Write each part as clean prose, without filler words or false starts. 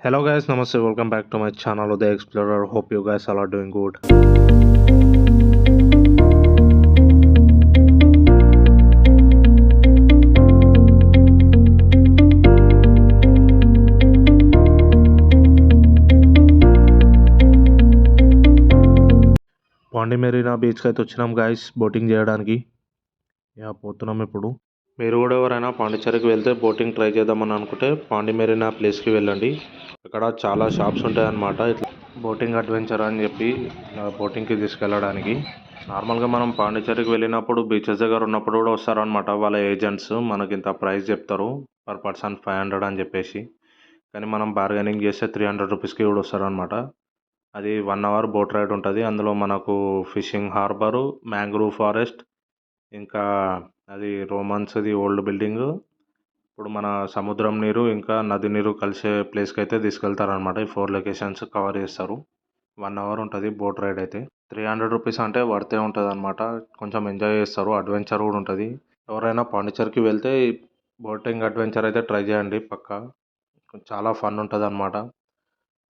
Hello guys, namaste, welcome back to my channel The Explorer. Hope you guys all are doing good. పాండి మెరీనా బీచ్కి అయితే వచ్చినాం guys boating చేయడానికి. పోతున్నాం ఇప్పుడు. మీరు కూడా ఎవరైనా పాండిచ్చేరికి వెళ్తే బోటింగ్ ట్రై చేద్దామని అనుకుంటే పాండి మెరీనా ప్లేస్కి వెళ్ళండి. అక్కడ చాలా షాప్స్ ఉంటాయన్నమాట. ఇట్లా బోటింగ్ అడ్వెంచర్ అని చెప్పి బోటింగ్కి తీసుకెళ్ళడానికి. నార్మల్గా మనం పాండిచ్చేరికి వెళ్ళినప్పుడు బీచెస్ దగ్గర ఉన్నప్పుడు కూడా వస్తారనమాట వాళ్ళ ఏజెంట్స్. మనకి ఇంత ప్రైస్ చెప్తారు పర్ పర్సన్ 500 అని చెప్పేసి. కానీ మనం బార్గెనింగ్ చేస్తే 300 రూపీస్కి కూడా వస్తారనమాట. అది 1 అవర్ బోట్ రైడ్ ఉంటుంది. అందులో మనకు ఫిషింగ్ హార్బరు, మ్యాంగ్రూవ్ ఫారెస్ట్, ఇంకా అది రోమన్స్ది ఓల్డ్ బిల్డింగు, ఇప్పుడు మన సముద్రం నీరు ఇంకా నది నీరు కలిసే ప్లేస్కి అయితే తీసుకెళ్తారనమాట. ఈ 4 లొకేషన్స్ కవర్ చేస్తారు. 1 అవర్ ఉంటుంది బోట్ రైడ్ అయితే. 300 రూపీస్ అంటే వర్తే ఉంటుంది అనమాట. కొంచెం ఎంజాయ్ చేస్తారు, అడ్వెంచర్ కూడా ఉంటుంది. ఎవరైనా పాండిచ్చేరికి వెళ్తే బోటింగ్ అడ్వెంచర్ అయితే ట్రై చేయండి పక్కా. చాలా ఫన్ ఉంటుంది అనమాట.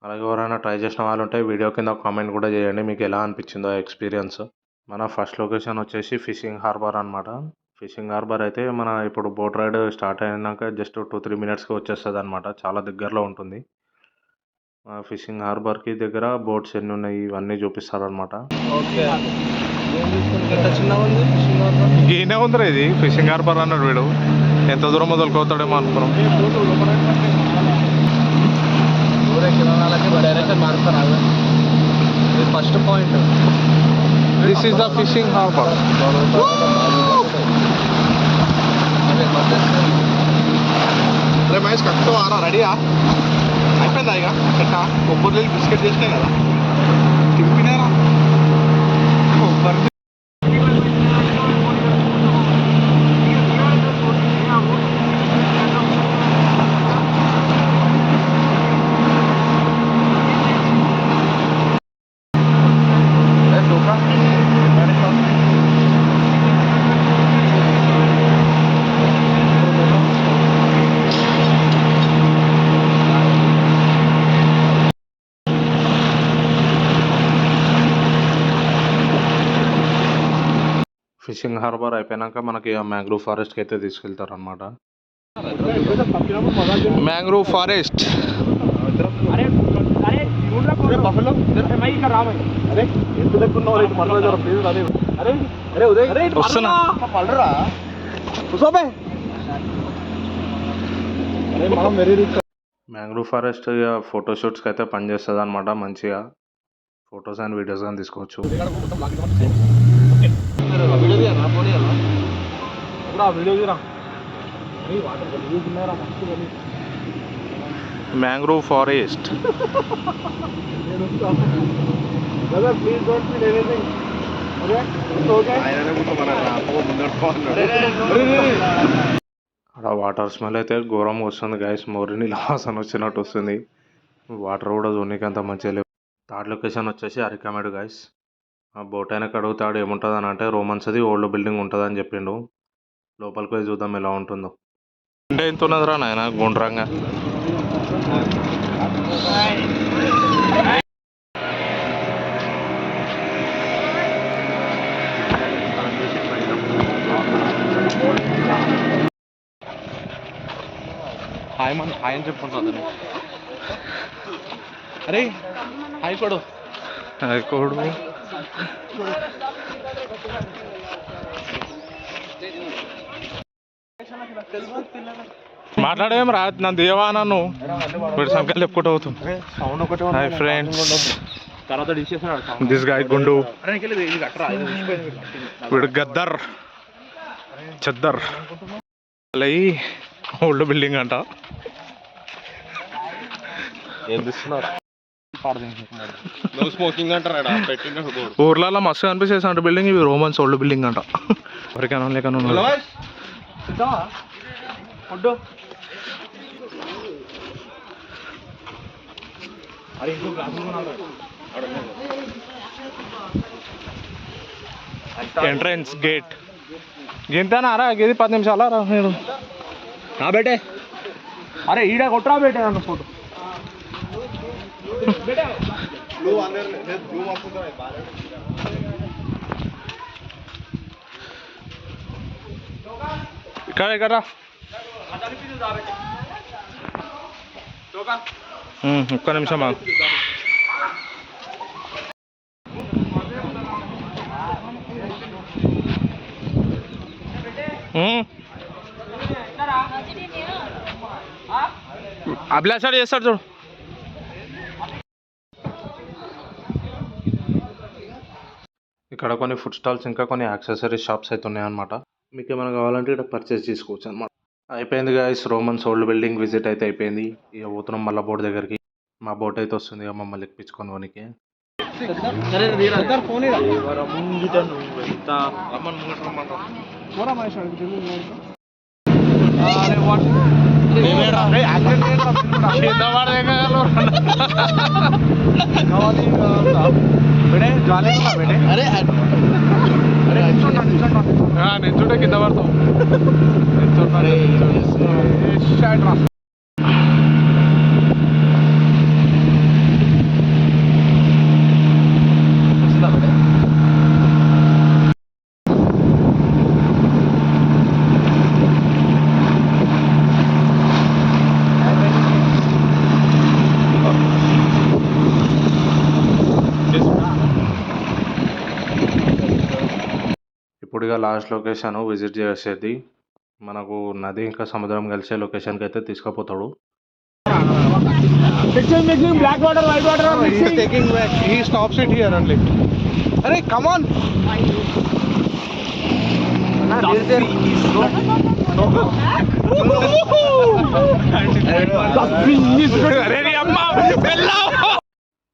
అలాగే ఎవరైనా ట్రై చేసిన వాళ్ళు ఉంటే వీడియో కింద కామెంట్ కూడా చేయండి మీకు ఎలా అనిపించిందో ఎక్స్పీరియన్స్. మన ఫస్ట్ లొకేషన్ వచ్చేసి ఫిషింగ్ హార్బర్ అనమాట. ఫిషింగ్ హార్బర్ అయితే మన ఇప్పుడు బోట్ రైడ్ స్టార్ట్ అయినాక జస్ట్ 2-3 మినిట్స్కి వచ్చేస్తుంది అనమాట. చాలా దగ్గరలో ఉంటుంది. ఫిషింగ్ హార్బర్కి దగ్గర బోట్స్ ఎన్ని ఉన్నాయి ఇవన్నీ చూపిస్తారనమాట. ఈయనే ఉందిరా ఇది ఫిషింగ్ హార్బర్ అన్నాడు వీడు. ఎంత దూరం వదులుకోతాడేమో అనుకున్నాం. First point this is the fishing harbour. అరే మహేష్ కక్కతో ఆరా రెడీయా అయిపోయిందా ఇక కట్ట కొబ్బరి బిస్కెట్ చేసినాయి కదా తిప్పినారా కొబ్బరి. ఫిషింగ్ హార్బర్ అయిపోయాక మనకి మ్యాంగ్రూవ్ ఫారెస్ట్కి అయితే తీసుకెళ్తారు అనమాట. మ్యాంగ్రూవ్ ఫారెస్ట్ వస్తున్నా. మ్యాంగ్రూవ్ ఫారెస్ట్ ఫోటోషూట్స్కి అయితే పనిచేస్తుంది అనమాట. మంచిగా ఫొటోస్ అండ్ వీడియోస్ కానీ తీసుకోవచ్చు. మ్యాంగ్రూవ్ ఫారెస్ట్ అక్కడ వాటర్ స్మెల్ అయితే ఘోరంగా వస్తుంది గైస్. మోరిని వాసన వచ్చినట్టు వస్తుంది. వాటర్ కూడా చూడడానికి అంత మంచిగా లేవు. థర్డ్ లొకేషన్ వచ్చేసి అరికామేడు గైస్. ఆ బోట్ అయినా అడుగుతాడు ఏముంటుంది అని అంటే రోమన్స్ది ఓల్డ్ బిల్డింగ్ ఉంటుంది అని చెప్పిండు. లోపలికి పోయి చూద్దాం ఎలా ఉంటుందో. అంటే ఎంత ఉన్నదిరా నాయన గుండ్రంగా. హాయ్ మన హాయ్ అని చెప్పుకుంటుంది. అరే హాయ్ కొడు కోడు మాట్లాడేం రా నా దేవా నన్ను వీడు సంఖ్యలు చెప్పుకుంటూ అవుతుంది. హాయ్ ఫ్రెండ్స్, దిస్ గాయ్ గుండు, వీడు గద్దర్ చెద్దర్. ఓల్డ్ బిల్డింగ్ అంట. ఏం తీస్తున్నారు స్మోకింగ్ అంటారా ఊర్లలో మస్తు కనిపిస్తుంది అంటే బిల్డింగ్. ఇవి రోమన్స్ ఓల్డ్ బిల్డింగ్ అంట. ఎవరికైనా లేకన్నా ఎంట్రన్స్ గేట్ గింతనా రా గిది 10 నిమిషాలు రా నేను బేటే. అరే ఈడ కొట్టరా బేటే నన్ను ఫోటో. ఇక్కడ ఇక్కడ ఒక్క నిమిషం ఆగు. అభిలాషాడు చేస్తాడు చూడు. ఇక్కడ కొన్ని ఫుడ్ స్టాల్స్ ఇంకా కొన్ని యాక్సెసరీస్ షాప్స్ అయితే ఉన్నాయన్నమాట. మీకు ఏమైనా కావాలంటే ఇక్కడ పర్చేస్ చేసుకోవచ్చు అనమాట. అయిపోయింది guys, Romans old building visit అయితే అయిపోయింది. ఇక పోతున్నాం మళ్ళీ బోట్ దగ్గరికి. మా బోట్ అయితే వస్తుంది ఇక మమ్మల్ని ఎక్కించుకొని పోనీకి. నించుంటే కింద పడతాం. ఇప్పుడు ఇక లాస్ట్ లొకేషన్ విజిట్ చేసేది మనకు నది ఇంకా సముద్రం కలిసే లొకేషన్కి అయితే తీసుకుపోతాడు. Black water white water taking back he stops it here only. అరే కమ్ ఆన్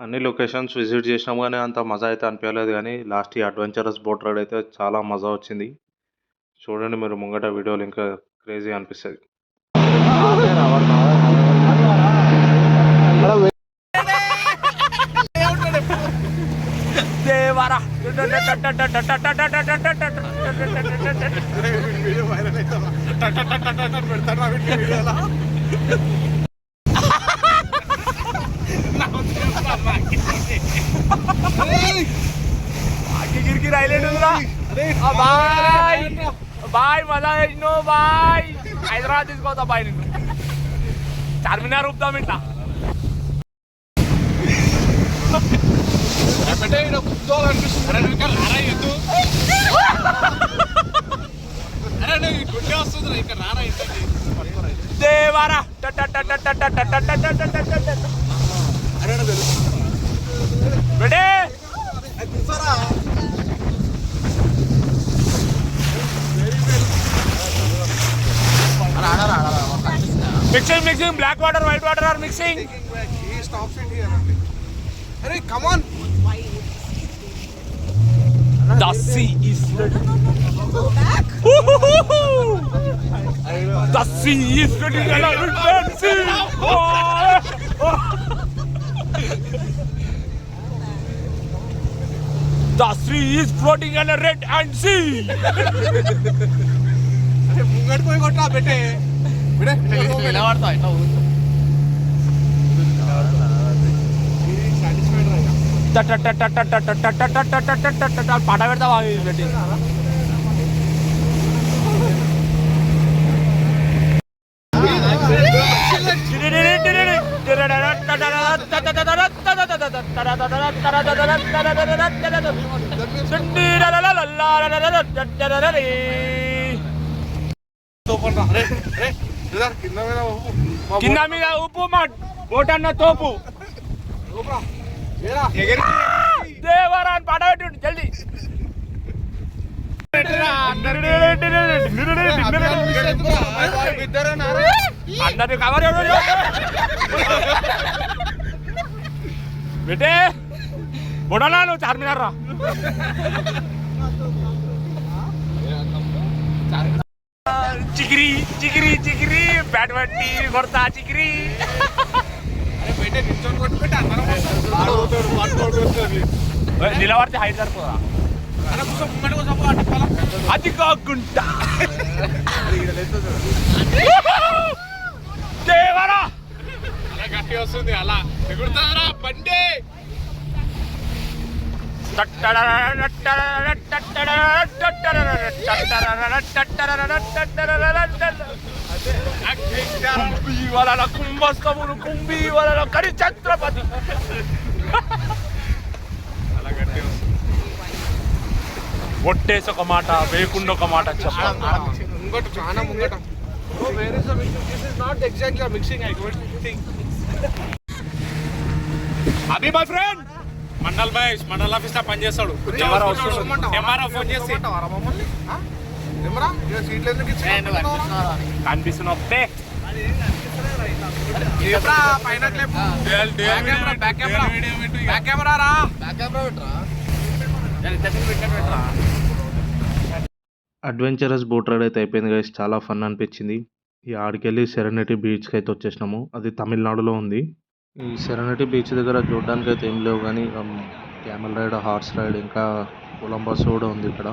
అన్ని లొకేషన్స్ విజిట్ చేసినాం కానీ అంత మజా అయితే అనిపించలేదు. కానీ లాస్ట్ ఈ అడ్వెంచరస్ బోట్ రైడ్ అయితే చాలా మజా వచ్చింది. చూడండి మీరు ముంగట వీడియోలు ఇంకా క్రేజీ అనిపిస్తుంది. గిరికి ఐలాండ్ ఉందిరా బాయ్ బాయ్ మజా చేసినావు బాయ్. హైదరాబాద్ తీసుకోవద్దా బాయ్ నిన్ను. చార్మినార్ ఊపుతాం ఇట్లా. Devara ready mixing black water white water are mixing. He stops it here only. Hey, come on. The sea is ready. The sea is ready. The sea is floating on a red and sea. ముంగట్ పోయి కొట్టా బెటే బెటే నిలబడతా ఇట్లా పాట పెడతావా పెట్టి కింద మీద ఉప్పు మా ఓటన్న తోపు దేవరా అని పాట పెట్టి జల్దీ అందరి కవర్ బేటే బుడనా నువ్వు చార్మినార్ రా. చికిరి చికిరి చికిరి బ్యాట్ పట్టి కొడతా చికిరి నిలబడితే హైట్ సరిపోదా అది కాకుండా దేవరా గట్టి వస్తుంది అలా ఎగురుతారా బండి కుంభస్తములు కుంభీ వలన కడి ఛత్రపతి అలా గట్టి వస్తుంది ఒట్టేసి ఒక మాట వేయకుండా ఒక మాట చెప్పాలి ముంగట చాలా ముంగట where is the mixing this is not exactly a mixing I don't think అభి my friend mandal boy mandal office లో పని చేస్తాడు ఎంఆర్ఓ ఫోన్ చేసి ఏమరా సీట్లు ఎందుకు కనిపిస్తున్న ఒప్పే పైన బ్యాక్ కెమెరా రా అడ్వెంచరస్ బోట్ రైడ్ అయితే అయిపోయింది గైస్. చాలా ఫన్ అనిపించింది. ఈ ఆడికెళ్ళి సెరెనిటీ బీచ్కి అయితే వచ్చేసినాము. అది తమిళనాడులో ఉంది. ఈ సెరెనిటీ బీచ్ దగ్గర చూడడానికి అయితే ఏం లేవు కానీ క్యామెల్ రైడ్, హార్స్ రైడ్, ఇంకా కొలంబస్ కూడా ఉంది ఇక్కడ.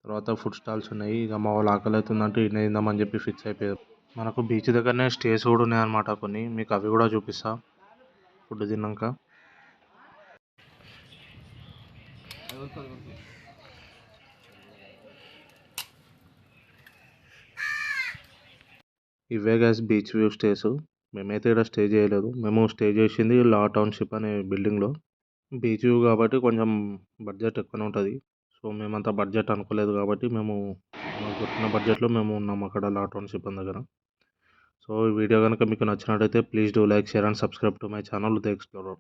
తర్వాత ఫుడ్ స్టాల్స్ ఉన్నాయి. ఇక మా వాళ్ళు ఆకలి అవుతుందంటే ఇన్ని తిందామని చెప్పి ఫిక్స్ అయిపోయారు. మనకు బీచ్ దగ్గరనే స్టేస్ కూడా ఉన్నాయన్నమాట కొన్ని. మీకు అవి కూడా చూపిస్తా ఫుడ్ తిన్నాక. ఇవే గైస్ బీచ్ వ్యూ స్టేస్. మేమైతే ఇక్కడ స్టే చేయలేదు. మేము స్టే చేసింది లా టౌన్షిప్ అనే బిల్డింగ్లో. బీచ్ వ్యూ కాబట్టి కొంచెం బడ్జెట్ ఎక్కువనే ఉంటుంది. సో మేమంతా బడ్జెట్ అనుకోలేదు కాబట్టి మేము మాకు దొరికిన బడ్జెట్లో మేము ఉన్నాము అక్కడ లా టౌన్షిప్ దగ్గర. సో ఈ వీడియో కనుక మీకు నచ్చినట్టయితే please do like, share and subscribe to my channel the explorer.